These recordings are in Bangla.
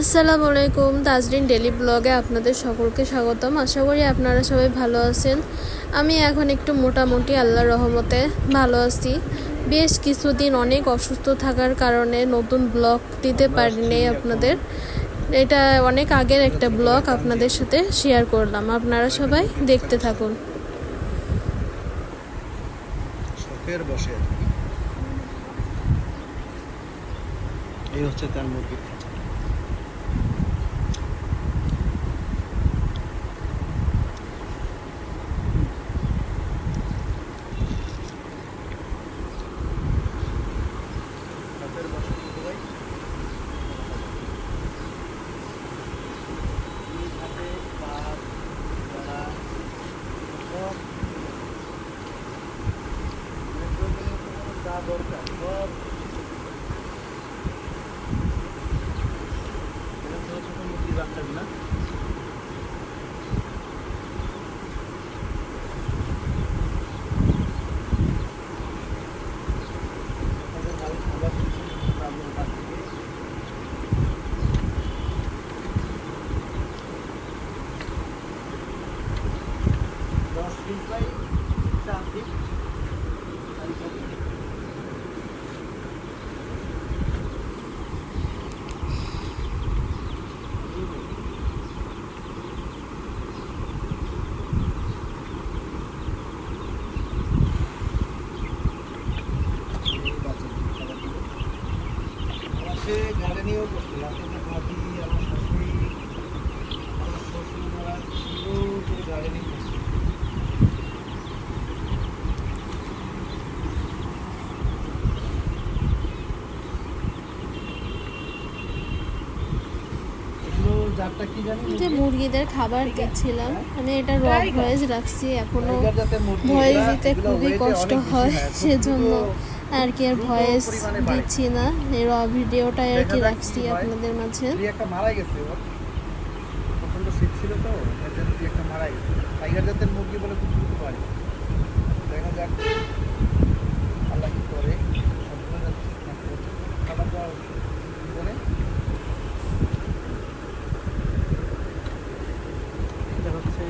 আসসালামু আলাইকুম, তাজরিন ডেলি ব্লগে আপনাদের সকলকে স্বাগতম। আশা করি আপনারা সবাই ভালো আছেন। আমি এখন একটু মোটামুটি আল্লাহর রহমতে ভালো আছি। বেশ কিছুদিন অনেক অসুস্থ থাকার কারণে নতুন ব্লগ দিতে পারিনি আপনাদের। এটা অনেক আগের একটা ব্লগ আপনাদের সাথে শেয়ার করলাম। আপনারা সবাই দেখতে থাকুন। শখের বসে এই হচ্ছে তার মুরগির খাঁচা। শখের বসে সবাই হাতে ভাত কলা সব যা দরকার সব ছোট ছোট মুরগির বাচ্চাগুলা খাবার আপনার কাছ থেকে 10 দিন প্রায় 4 দিন গার্ডেনিংও করছে রাতে ভাবি আমার শাশুড়ি আমার শ্বশুরা পুরো গার্ডেনিং করছে। জাতটা কি জানি যে মুরগিদের খাবার দিচ্ছিলাম, আমি এটা র ভয়েস রাখছি, এখনো ভয়েস দিতে খুবই কষ্ট হয়, সেজন্য আর কি আর ভয়েস দিচ্ছি না, এই র ভিডিওটাই আর কি রাখছি আপনাদের মাঝে। একটা মারা গেছে, ওর প্রচন্ড শীত ছিল তো এর জন্য একটা মারা গেছে। টাইগার জাতের মুরগি বলে কিছু বুঝতে পারি, দেখা যাক আল্লাহ কি করে। সবগুলো যাচ্ছে খাবার দাবার করে এটা হচ্ছে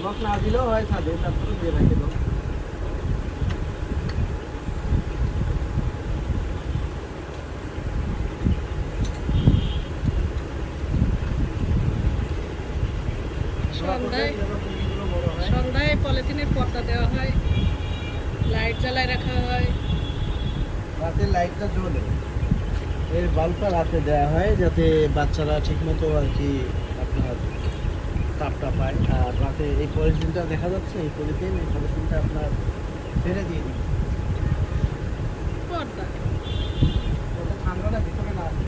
লক না দিলেও হয় ছাদে, তারপরে দিয়ে রাখে দাও। সন্ধ্যায় পলিথিনের পর্দা দেওয়া হয়, লাইট জ্বালায় রাখা হয়। রাতে লাইটটা জ্বলে, এর বাল্বটা রাতে দেওয়া হয় যাতে বাচ্চারা ঠিকমতো আর কি আপনার তাপটা পায়। আর রাতে এই পলিথিনটা দেখা যাচ্ছে, এই পলিথিনটা আপনার ফেলে দিয়ে দিই। পর্দা ওটা ঠান্ডা না ভিতরে না আছে।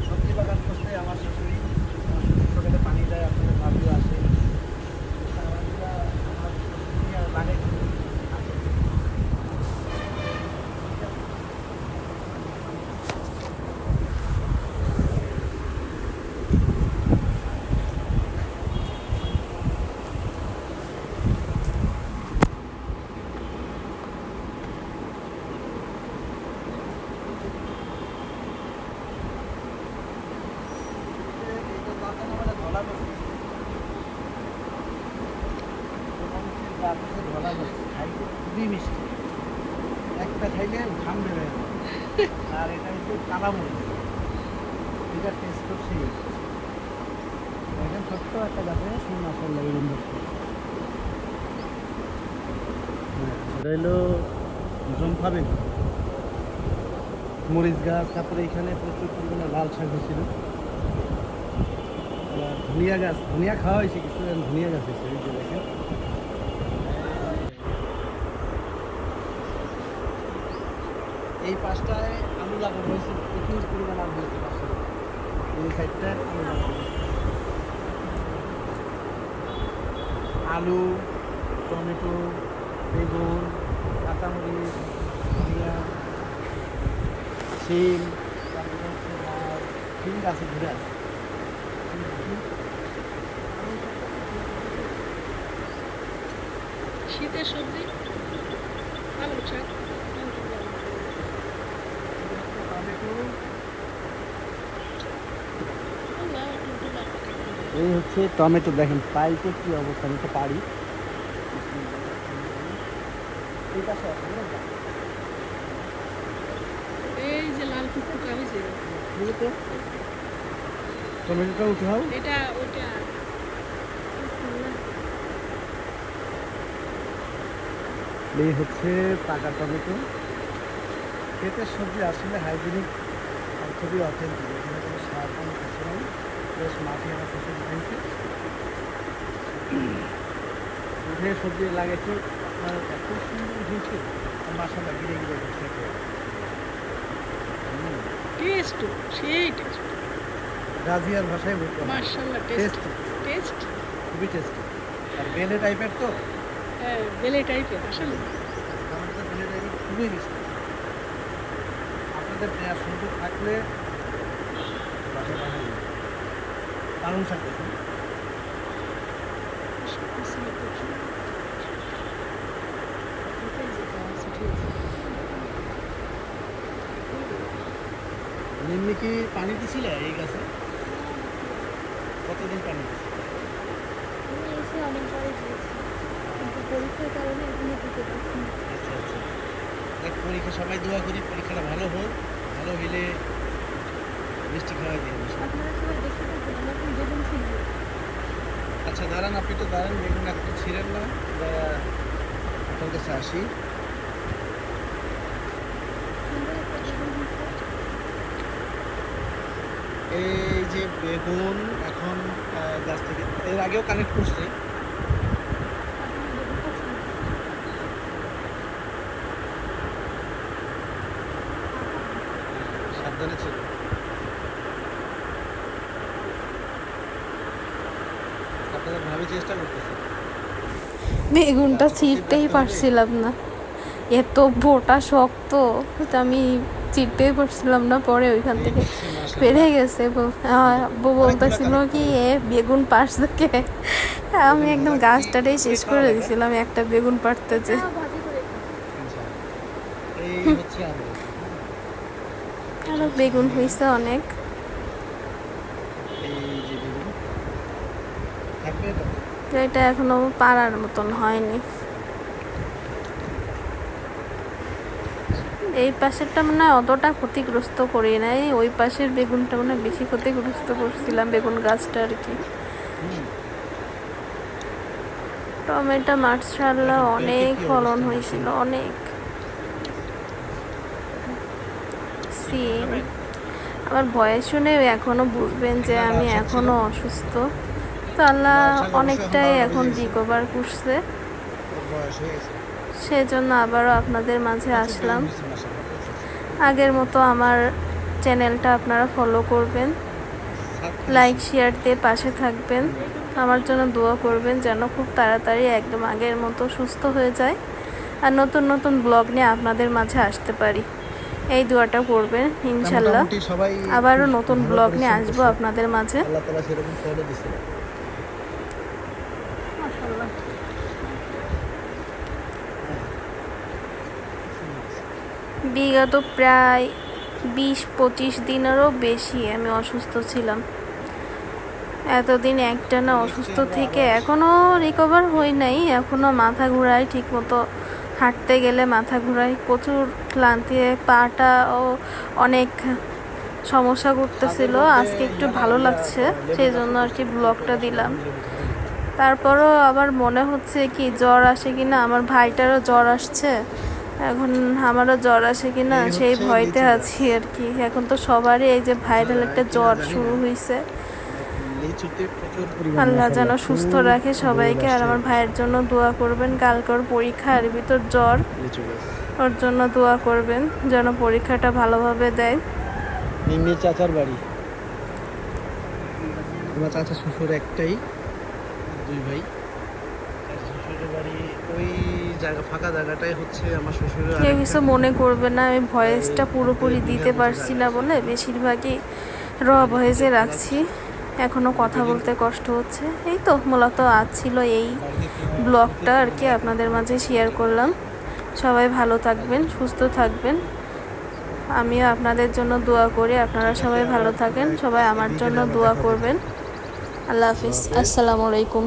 সবজি বাগান করতে আমার শাশুড়ি সকালে পানি দেয়, আপনাদের ভাবিও আসে। আমার শাশুড়ি আর বাড়ি খুবই মিষ্টি, একটা খাইলে ঘাম বের হয়ে যাবে। আর এটা হচ্ছে কালামরিচ, এটা টেস্ট করছি দেখেন ছোট্ট একটা গাছে মাসাল্লাহ এই রকম এটা হলো জম্পা বেগুন, মরিচ গাছ, তারপরে এখানে প্রচুর পরিমাণে লাল শাক হয়েছিল, ধনিয়া গাছ, ধনিয়া খাওয়া হয়েছে কিছু, ধনিয়া গাছ হয়েছে এই যে দেখেন। এই পাশটায় আলু লাগানো হয়েছে, প্রচুর পরিমাণ আলু হয়েছে পাশে, এই সাইডটায় আলু লাগানো হয়েছে। আলু, টমেটো, বেগুন, কাঁচামরিচ, ধনিয়া, শিম, তারপরে হচ্ছে শিম গাছে ঘুরে আছে। শীতের সবজি পালং শাক টমেটো, আল্লাহ, এই হচ্ছে টমেটো। দেখেন পাইতে কি অবস্থা, আমি তো পারি। ঠিক আছে, এই যে লাল টুকটুকা হয়েছে টমেটোটা উঠাও। এটা ওইটা এই হচ্ছে পাকা টমেটো। ক্ষেতের সবজি আসলে হাইজেনিক আর খুবই অথেন্টিক, এখানে কোনো সার কোনো কিছু নেই। বেশ মাঠে আমার শ্বশুর খাইছে, উঠে সবজি লাগাইছে, আপনার এত সুন্দর হয়েছে, মাসাল্লাহ গিরে গিরে খেতে। টেস্ট সেই টেস্ট গাজিয়ার ভাষায় বলতে হবে, মাশাআল্লাহ টেস্ট টেস্ট টেস্ট খুবই টেস্টি। আর বেলে টাইপের তো, হ্যাঁ বেলে টাইপের আসলে আমাদের বেলে টাইপের খুবই মিষ্টি। আপনাদের নেওয়ার সুযোগ থাকলে বাসায় বানাই পালং শাক দেখুন। নিম্নি কি পানি দিছিলে এই গাছে? কতদিন পানি দিছিল? আমি এসে অনেক পরে দিয়েছি, কিন্তু পরীক্ষার কারণে এখনো দিতে পারছি না। আচ্ছা আচ্ছা, দেখ পরীক্ষা সবাই দোয়া করি পরীক্ষাটা ভালো হোক, ভালো হলে মিষ্টি খাওয়াই দিন। আপনারা সবাই দেখতে থাকুন, আমরা এখন বেগুন ছিলব। আচ্ছা দাঁড়ান, আপনি তো দাঁড়ান, বেগুন এখন ছিঁড়েন না, আপনার কাছে আসি। সুন্দর একটা বেগুন হয়েছে। এই যে বেগুন এখন গাছ থেকে এর আগেও কানেক্ট করছি। আপনারা বেগুন খাচ্ছেন? সাবধানে ছিল। আপনাদের ভাবে চেষ্টা করতেছি। বেগুনটা ছিঁড়তেই পারছিলাম না, এত বোটা শক্ত, তো আমি চিরতেই পারছিলাম না। পরে ওইখান থেকে বেড়ে গেছে। আব্বু বলতেছিল কি এ বেগুন পাশ থেকে, আমি একদম গাছটাটাই শেষ করে দিয়েছিলাম একটা বেগুন পাড়তে যে। এই হচ্ছে আমাদের আরো বেগুন হয়েছে অনেক। এই যে বেগুন থাকবে তো। তো এটা এখনো পাড়ার মতন হয়নি। এই পাশেরটা মানে অতটা ক্ষতিগ্রস্ত করি নাই, ওই পাশের বেগুনটা মানে বেশি ক্ষতিগ্রস্ত করছিলাম, বেগুন গাছটা আর কি। টমেটো মাশাআল্লাহ অনেক ফলন হয়েছিল, অনেক। সিম আমার ভয়েস শুনে এখনো বুঝবেন যে আমি এখনো অসুস্থ, তো আল্লাহ অনেকটাই এখন রিকভার করছে, ওর বয়স হয়ে গেছে। সেজন্য আবারও আপনাদের মাঝে আসলাম। আগের মতো আমার চ্যানেলটা আপনারা ফলো করবেন, লাইক শেয়ার দিয়ে পাশে থাকবেন, আমার জন্য দোয়া করবেন যেন খুব তাড়াতাড়ি একদম আগের মতো সুস্থ হয়ে যায় আর নতুন নতুন ব্লগ নিয়ে আপনাদের মাঝে আসতে পারি। এই দোয়াটা করবেন ইনশাল্লাহ। মোটামুটি সবাই আবারও নতুন ভালো ব্লগ নিয়ে পরিশ্রম আসবো করছে। আপনাদের মাঝে। আল্লাহ তাআলা সেরকম ফলও দিছে। মাশাআল্লাহ। বিগত প্রায় 20-25 দিনেরও বেশি আমি অসুস্থ ছিলাম। এতদিন একটানা অসুস্থ থেকে এখনও রিকভার হই নাই, এখনও মাথা ঘোরায়, ঠিকমতো হাঁটতে গেলে মাথা ঘোরায়, প্রচুর ক্লান্তি, পাটাও অনেক সমস্যা করতেছিল। আজকে একটু ভালো লাগছে, সেই জন্য আর কি ব্লগটা দিলাম। তারপরও আবার মনে হচ্ছে কি জ্বর আসে কিনা, আমার ভাইটারও জ্বর আসছে, এখন আমারও জ্বর আসে কিনা সেই ভয়তে আছি আর কি। এখন তো সবারই এই যে ভাইরাল একটা জ্বর শুরু হয়েছে। লিচুতে প্রচুর পরিমাণে আল্লাহ যেন মাশাআল্লাহ সুস্থ খুব রাখে সবাইকে, আর আমার ভাইয়ের জন্য দোয়া করবেন। কালকের পরীক্ষা, এর ভিতর জ্বর, লিচু গাছ। ওর জন্য দোয়া করবেন যেন পরীক্ষাটা ভালোভাবে দেয়। নিম্নি চাচার বাড়ি, আমার চাচা শ্বশুর একটাই, দুই ভাই। চাচা শ্বশুরের বাড়ি ওই জায়গা, ফাঁকা জায়গাটাই হচ্ছে আমার শ্বশুরের কেউ আরেকটা। কিছু মনে করবে না, আমি ভয়েসটা পুরোপুরি দিতে পারছি না বলে বেশিরভাগই র ভয়েসে রাখছি। এখনও কথা বলতে কষ্ট হচ্ছে। এই তো মূলত আজ ছিল এই ব্লগটা আর কি আপনাদের মাঝে শেয়ার করলাম। সবাই ভালো থাকবেন, সুস্থ থাকবেন। আমিও আপনাদের জন্য দোয়া করি, আপনারা সবাই ভালো থাকেন, সবাই আমার জন্য দোয়া করবেন। আল্লাহ হাফিজ, আসসালামু আলাইকুম।